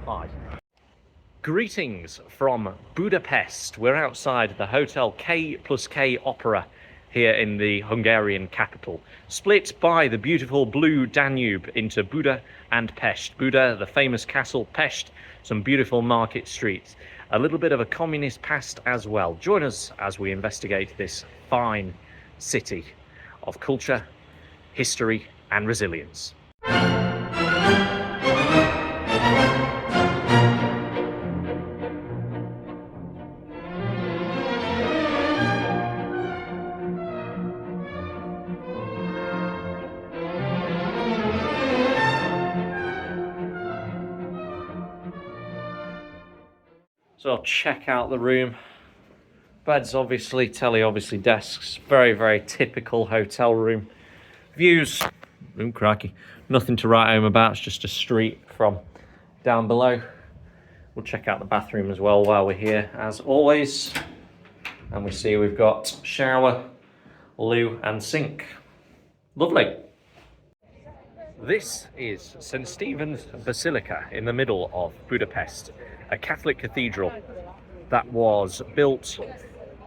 Hi. Greetings from Budapest. We're outside the Hotel K+K Opera here in the Hungarian capital, split by the beautiful blue Danube into Buda and Pest. Buda, the famous castle, Pest, some beautiful market streets, a little bit of a communist past as well. Join us as we investigate this fine city of culture, history and resilience. So I'll check out the room. Beds obviously, telly obviously, desks. Very, very typical hotel room. Views, room cracky. Nothing to write home about, it's just a street from down below. We'll check out the bathroom as well while we're here, as always. And we see we've got shower, loo and sink. Lovely. This is St. Stephen's Basilica in the middle of Budapest, a Catholic cathedral that was built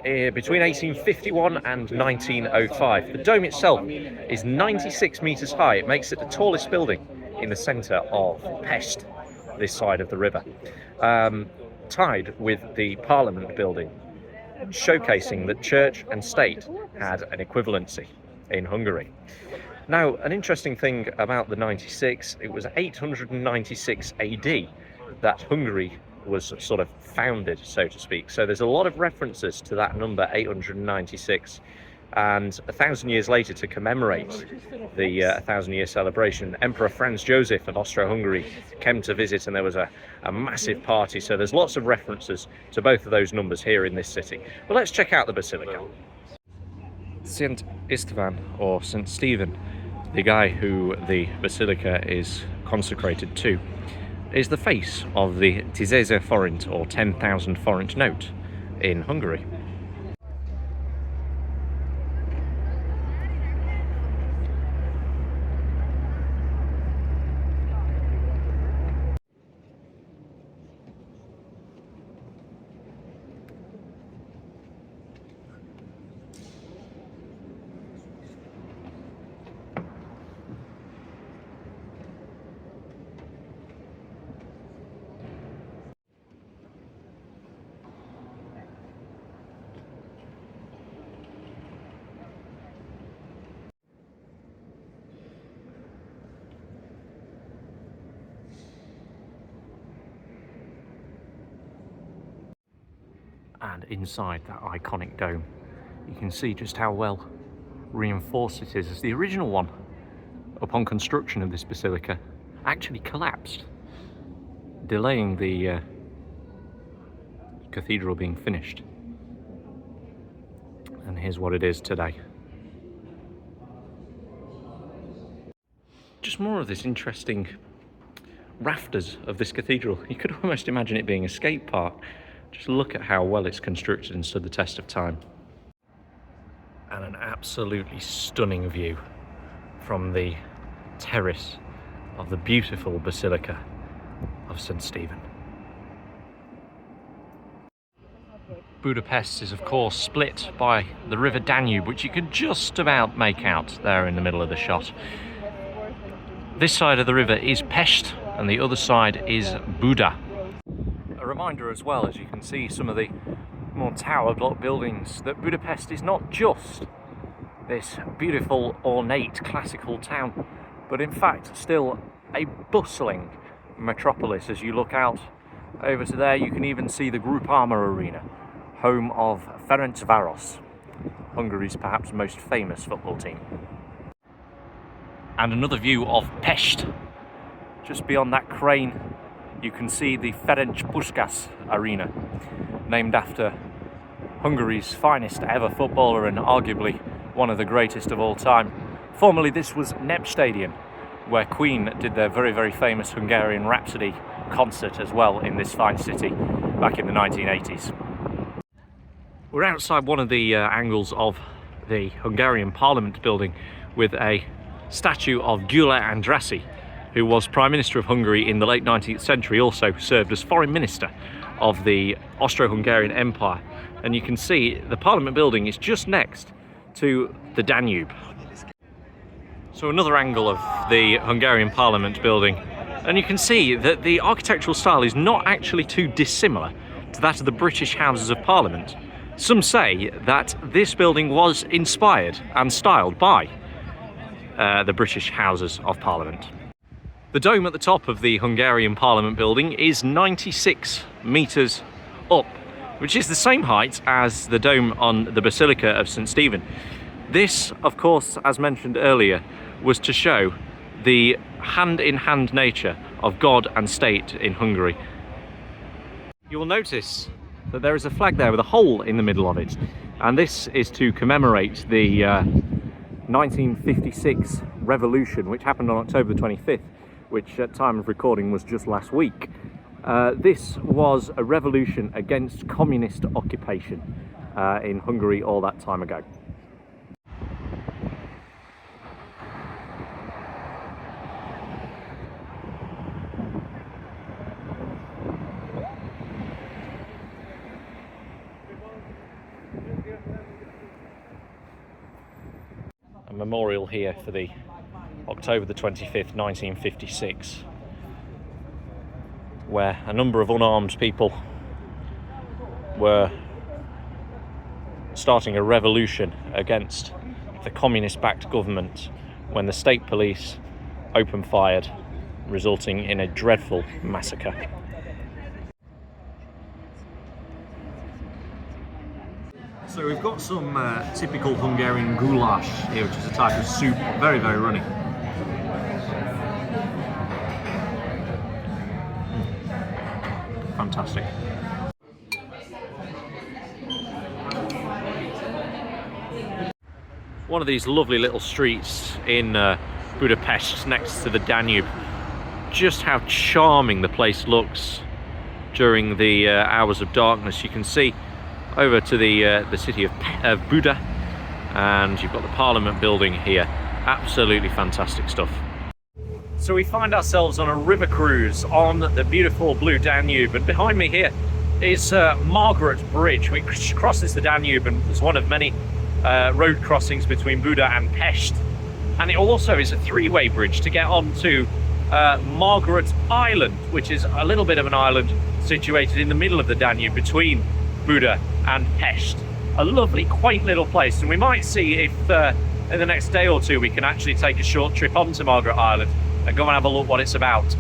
between 1851 and 1905. The dome itself is 96 metres high. It makes it the tallest building in the centre of Pest, this side of the river, tied with the Parliament building, showcasing that church and state had an equivalency in Hungary. Now, an interesting thing about the 96, it was 896 AD that Hungary was sort of founded, so to speak. So there's a lot of references to that number, 896. And 1,000 years later, to commemorate the 1,000-year celebration, Emperor Franz Joseph of Austro-Hungary came to visit, and there was a massive party. So there's lots of references to both of those numbers here in this city. But let's check out the Basilica. St. Istvan, or St. Stephen, the guy who the Basilica is consecrated to, is the face of the 10,000 forint, or 10,000 forint note in Hungary. And inside that iconic dome, you can see just how well reinforced it is, as the original one, upon construction of this basilica, actually collapsed, delaying the cathedral being finished. And here's what it is today. Just more of this interesting rafters of this cathedral. You could almost imagine it being a skate park. Just look at how well it's constructed and stood the test of time. And an absolutely stunning view from the terrace of the beautiful Basilica of St. Stephen. Budapest is of course split by the river Danube, which you can just about make out there in the middle of the shot. This side of the river is Pest and the other side is Buda. A reminder as well, as you can see some of the more tower block buildings, that Budapest is not just this beautiful ornate classical town, but in fact still a bustling metropolis. As you look out over to there, you can even see the Groupama Arena, home of Ferencváros, Hungary's perhaps most famous football team. And another view of Pest. Just beyond that crane you can see the Ferencváros Arena, named after Hungary's finest ever footballer and arguably one of the greatest of all time. Formerly this was Nep Stadium, where Queen did their very, very famous Hungarian Rhapsody concert as well in this fine city back in the 1980s. We're outside one of the angles of the Hungarian Parliament building with a statue of Gyula Andrássy, who was Prime Minister of Hungary in the late 19th century, also served as Foreign Minister of the Austro-Hungarian Empire. And you can see the Parliament building is just next to the Danube. So another angle of the Hungarian Parliament building, and you can see that the architectural style is not actually too dissimilar to that of the British Houses of Parliament. Some say that this building was inspired and styled by the British Houses of Parliament. The dome at the top of the Hungarian Parliament building is 96 metres up, which is the same height as the dome on the Basilica of St. Stephen. This, of course, as mentioned earlier, was to show the hand-in-hand nature of God and state in Hungary. You will notice that there is a flag there with a hole in the middle of it, and this is to commemorate the 1956 revolution, which happened on October the 25th, which at time of recording was just last week. This was a revolution against communist occupation in Hungary all that time ago. A memorial here for the October the 25th, 1956, where a number of unarmed people were starting a revolution against the communist-backed government when the state police opened fire, resulting in a dreadful massacre. So we've got some typical Hungarian goulash here, which is a type of soup, very, very runny. Fantastic. One of these lovely little streets in Budapest next to the Danube. Just how charming the place looks during the hours of darkness. You can see over to the city of Buda, and you've got the Parliament building here. Absolutely fantastic stuff. So we find ourselves on a river cruise on the beautiful blue Danube, and behind me here is Margaret Bridge, which crosses the Danube and is one of many road crossings between Buda and Pest. And it also is a three-way bridge to get onto Margaret Island, which is a little bit of an island situated in the middle of the Danube between Buda and Pest. A lovely, quaint little place, and we might see if in the next day or two we can actually take a short trip onto Margaret Island and go and have a look what it's about.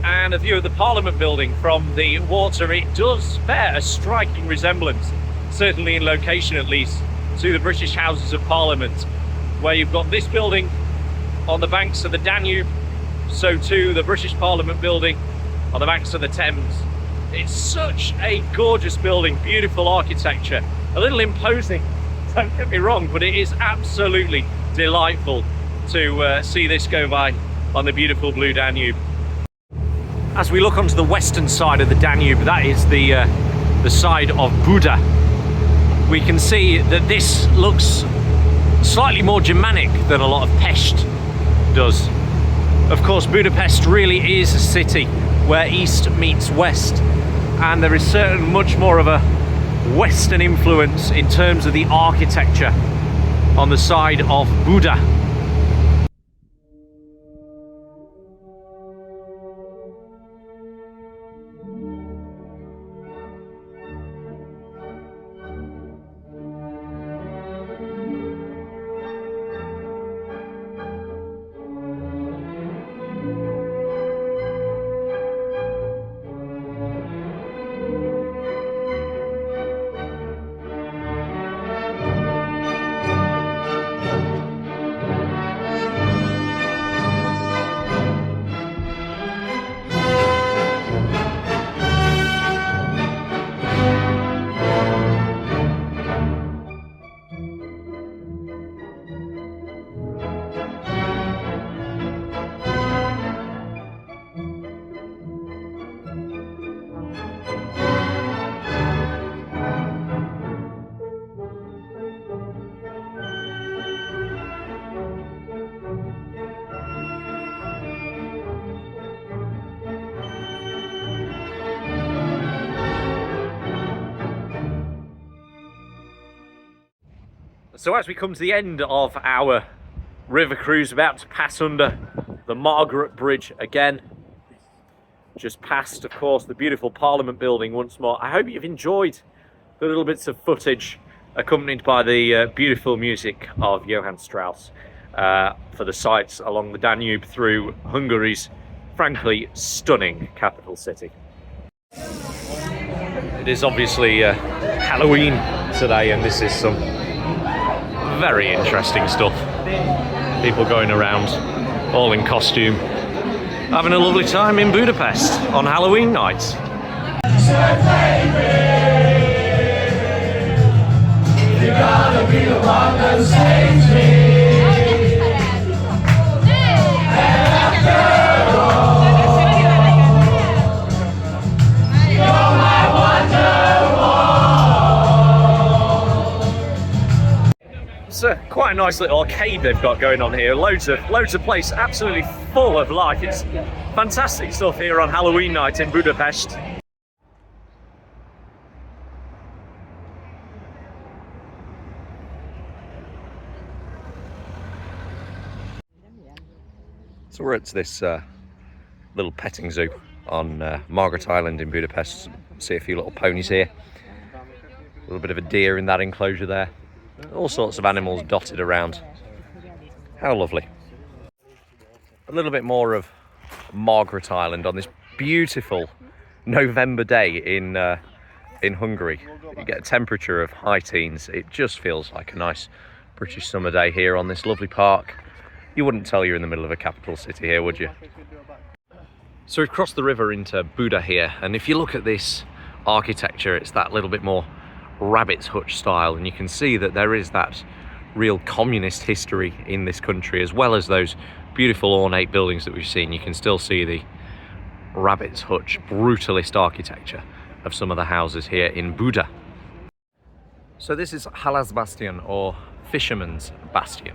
And a view of the Parliament building from the water. It does bear a striking resemblance, certainly in location at least, to the British Houses of Parliament, where you've got this building on the banks of the Danube, so too the British Parliament building on the banks of the Thames. It's such a gorgeous building, beautiful architecture, a little imposing, don't get me wrong, but it is absolutely delightful to see this go by on the beautiful blue Danube. As we look onto the western side of the Danube, that is the side of Buda, we can see that this looks slightly more Germanic than a lot of Pest does. Of course, Budapest really is a city where east meets west, and there is certainly much more of a Western influence in terms of the architecture on the side of Buda. So as we come to the end of our river cruise, about to pass under the Margaret Bridge again, just past, of course, the beautiful Parliament building once more. I hope you've enjoyed the little bits of footage accompanied by the beautiful music of Johann Strauss for the sights along the Danube through Hungary's, frankly, stunning capital city. It is obviously Halloween today, and this is some very interesting stuff. People going around all in costume, having a lovely time in Budapest on Halloween night. You gotta be the one that saves me. You're my wonderwall. It's quite a nice little arcade they've got going on here. Loads of place, absolutely full of life. It's fantastic stuff here on Halloween night in Budapest. So we're at this little petting zoo on Margaret Island in Budapest. See a few little ponies here. A little bit of a deer in that enclosure there. All sorts of animals dotted around. How lovely. A little bit more of Margaret Island on this beautiful November day in Hungary. You get a temperature of high teens. It just feels like a nice British summer day here on this lovely park. You wouldn't tell you're in the middle of a capital city here, would you? So we've crossed the river into Buda here, and if you look at this architecture, it's that little bit more rabbit's hutch style, and you can see that there is that real communist history in this country, as well as those beautiful ornate buildings that we've seen. You can still see the rabbit's hutch brutalist architecture of some of the houses here in Buda. So this is Halász Bastion, or Fisherman's Bastion,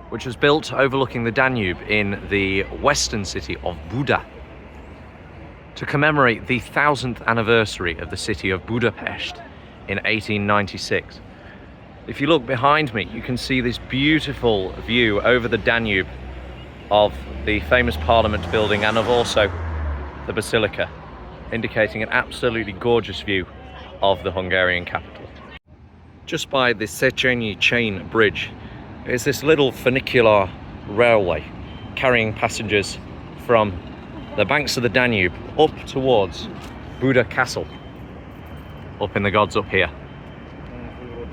which was built overlooking the Danube in the western city of Buda to commemorate the 1000th anniversary of the city of Budapest in 1896. If you look behind me, you can see this beautiful view over the Danube of the famous Parliament building and of also the Basilica, indicating an absolutely gorgeous view of the Hungarian capital. Just by the Széchenyi chain bridge is this little funicular railway carrying passengers from the banks of the Danube up towards Buda Castle, up in the gods up here.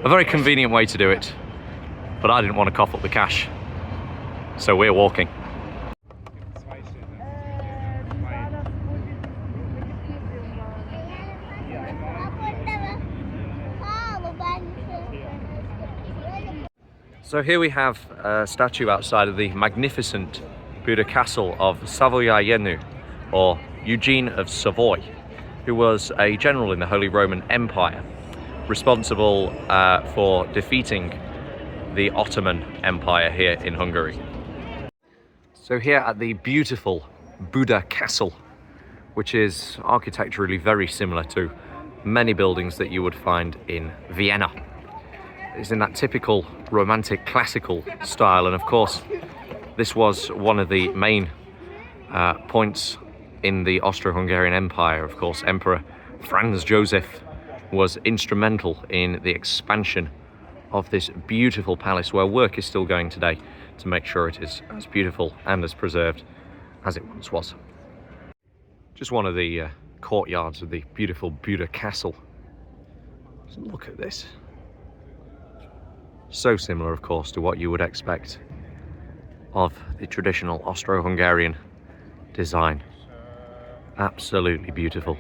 A very convenient way to do it, but I didn't want to cough up the cash, so we're walking. So here we have a statue outside of the magnificent Buda Castle of Savoia, or Eugene of Savoy, who was a general in the Holy Roman Empire, responsible for defeating the Ottoman Empire here in Hungary. So here at the beautiful Buda Castle, which is architecturally very similar to many buildings that you would find in Vienna. It's in that typical romantic classical style, and of course this was one of the main points in the Austro-Hungarian Empire. Of course, Emperor Franz Joseph was instrumental in the expansion of this beautiful palace, where work is still going today to make sure it is as beautiful and as preserved as it once was. Just one of the courtyards of the beautiful Buda Castle. So look at this. So similar, of course, to what you would expect of the traditional Austro-Hungarian design. Absolutely beautiful.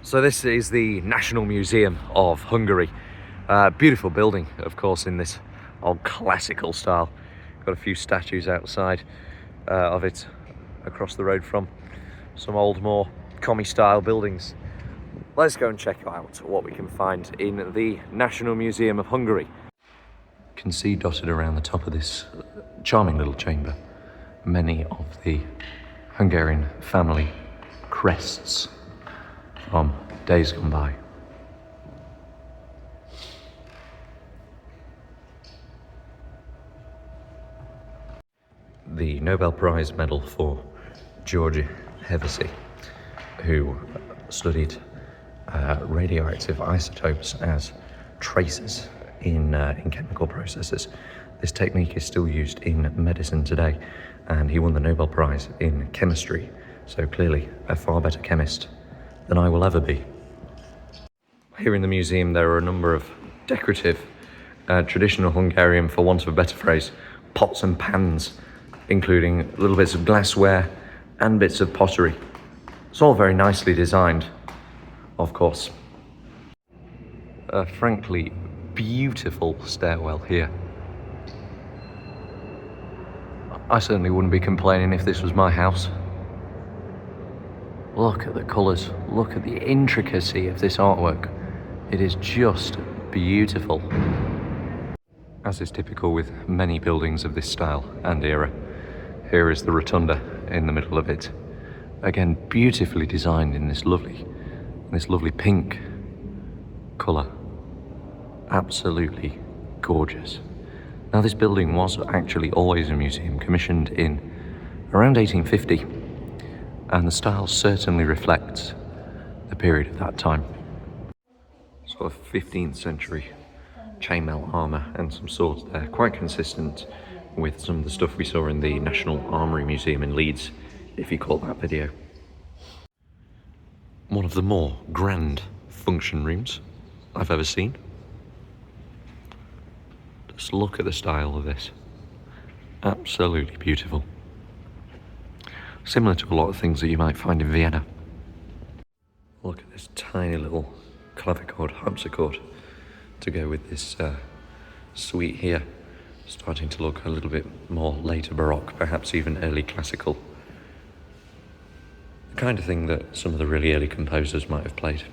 So this is the National Museum of Hungary. Beautiful building, of course, in this old classical style. Got a few statues outside of it across the road from some old, more commie style buildings. Let's go and check out what we can find in the National Museum of Hungary. You can see dotted around the top of this charming little chamber many of the Hungarian family crests from days gone by. the Nobel Prize medal for George Hevesy, who studied radioactive isotopes as traces in chemical processes. This technique is still used in medicine today, and he won the Nobel Prize in chemistry, so clearly a far better chemist than I will ever be. Here in the museum there are a number of decorative, traditional Hungarian, for want of a better phrase, pots and pans, including little bits of glassware and bits of pottery. It's all very nicely designed, of course. A frankly beautiful stairwell here. I certainly wouldn't be complaining if this was my house. Look at the colours, look at the intricacy of this artwork. It is just beautiful. As is typical with many buildings of this style and era, here is the rotunda in the middle of it. Again, beautifully designed in this lovely pink colour. Absolutely gorgeous. Now, this building was actually always a museum, commissioned in around 1850, and the style certainly reflects the period of that time. Sort of 15th century chainmail armour and some swords there, quite consistent with some of the stuff we saw in the National Armoury Museum in Leeds, if you caught that video. One of the more grand function rooms I've ever seen. Just look at the style of this. Absolutely beautiful. Similar to a lot of things that you might find in Vienna. Look at this tiny little clavichord, harpsichord, to go with this suite here. Starting to look a little bit more later Baroque, perhaps even early classical. The kind of thing that some of the really early composers might have played.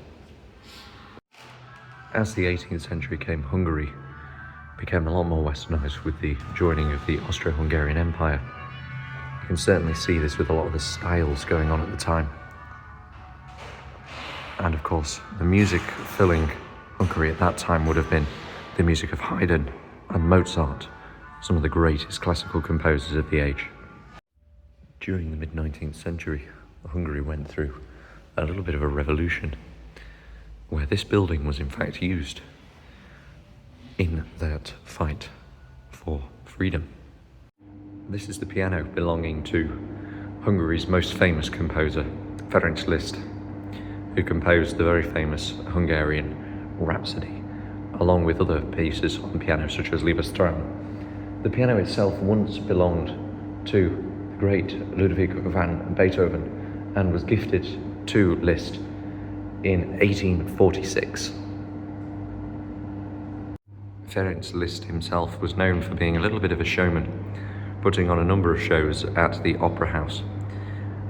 As the 18th century came, Hungary became a lot more westernised with the joining of the Austro-Hungarian Empire. You can certainly see this with a lot of the styles going on at the time. And of course, the music filling Hungary at that time would have been the music of Haydn and Mozart, some of the greatest classical composers of the age. During the mid-19th century, Hungary went through a little bit of a revolution, where this building was in fact used in that fight for freedom. This is the piano belonging to Hungary's most famous composer, Ferenc Liszt, who composed the very famous Hungarian Rhapsody, along with other pieces on piano such as Liebestraum. The piano itself once belonged to the great Ludwig van Beethoven and was gifted to Liszt in 1846. Ferenc Liszt himself was known for being a little bit of a showman, putting on a number of shows at the Opera House.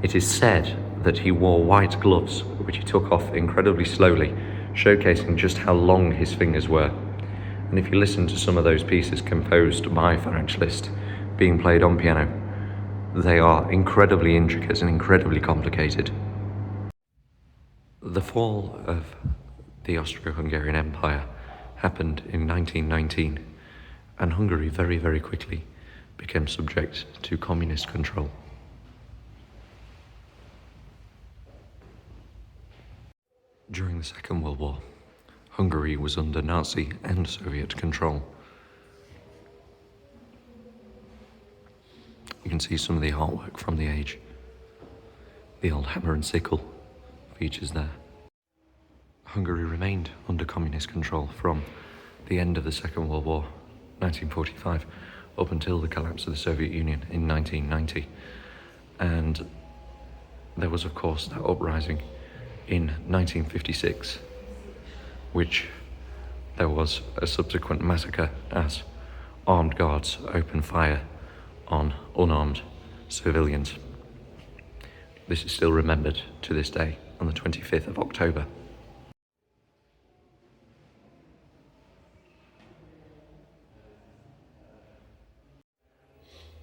It is said that he wore white gloves, which he took off incredibly slowly, showcasing just how long his fingers were. And if you listen to some of those pieces composed by Ferenc Liszt being played on piano, they are incredibly intricate and incredibly complicated. The fall of the Austro-Hungarian Empire happened in 1919, and Hungary very, very quickly became subject to communist control. During the Second World War, Hungary was under Nazi and Soviet control. You can see some of the artwork from the age. The old hammer and sickle features there. Hungary remained under communist control from the end of the Second World War, 1945, up until the collapse of the Soviet Union in 1990. And there was, of course, that uprising in 1956, which there was a subsequent massacre as armed guards opened fire on unarmed civilians. This is still remembered to this day on the 25th of October.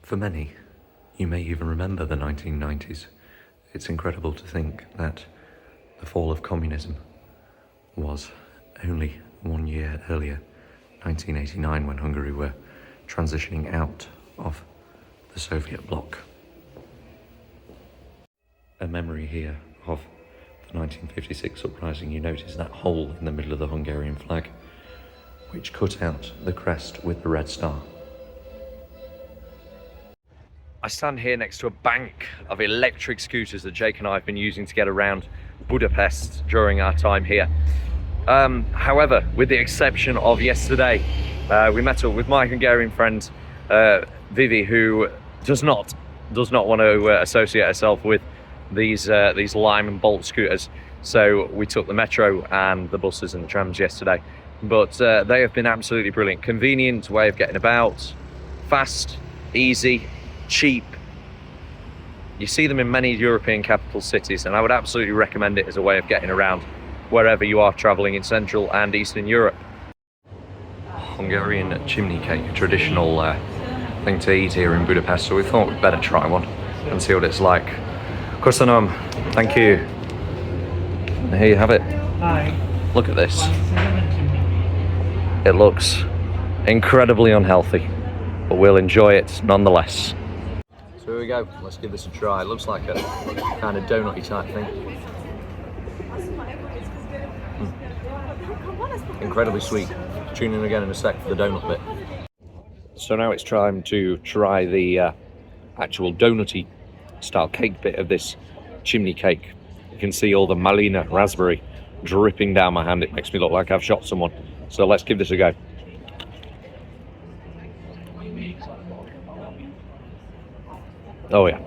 For many, you may even remember the 1990s. It's incredible to think that the fall of communism was only 1 year earlier, 1989, when Hungary were transitioning out of the the Soviet bloc. A memory here of the 1956 uprising. You notice that hole in the middle of the Hungarian flag, which cut out the crest with the red star. I stand here next to a bank of electric scooters that Jake and I have been using to get around Budapest during our time here. However, with the exception of yesterday, we met up with my Hungarian friend Vivi, who does not want to associate herself with these lime and bolt scooters. So we took the metro and the buses and the trams yesterday. But they have been absolutely brilliant. Convenient way of getting about, fast, easy, cheap. You see them in many European capital cities, and I would absolutely recommend it as a way of getting around wherever you are traveling in Central and Eastern Europe. Hungarian chimney cake, a traditional thing to eat here in Budapest, so we thought we'd better try one and see what it's like. Köszönöm. Thank you. And here you have it. Hi. Look at this. It looks incredibly unhealthy, but we'll enjoy it nonetheless. So here we go, let's give this a try. It looks like a kind of donut-y type thing. Incredibly sweet. Tune in again in a sec for the donut bit. So now it's time to try the actual donut-y style cake bit of this chimney cake. You can see all the malina raspberry dripping down my hand. It makes me look like I've shot someone. So let's give this a go. Oh yeah,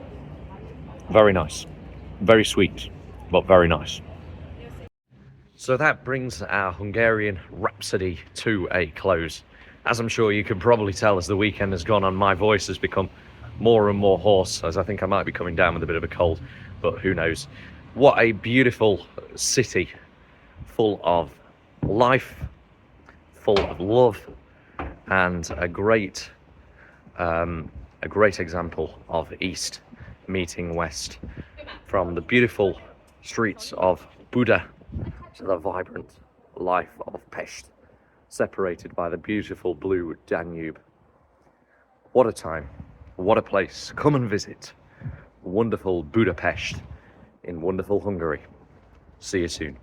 very nice, very sweet, but very nice. So that brings our Hungarian Rhapsody to a close. As I'm sure you can probably tell, as the weekend has gone on, my voice has become more and more hoarse, as I think I might be coming down with a bit of a cold, but who knows. What a beautiful city, full of life, full of love, and a great example of East meeting West, from the beautiful streets of Buda to the vibrant life of Pest, separated by the beautiful blue Danube. What a time, what a place. Come and visit wonderful Budapest in wonderful Hungary. See you soon.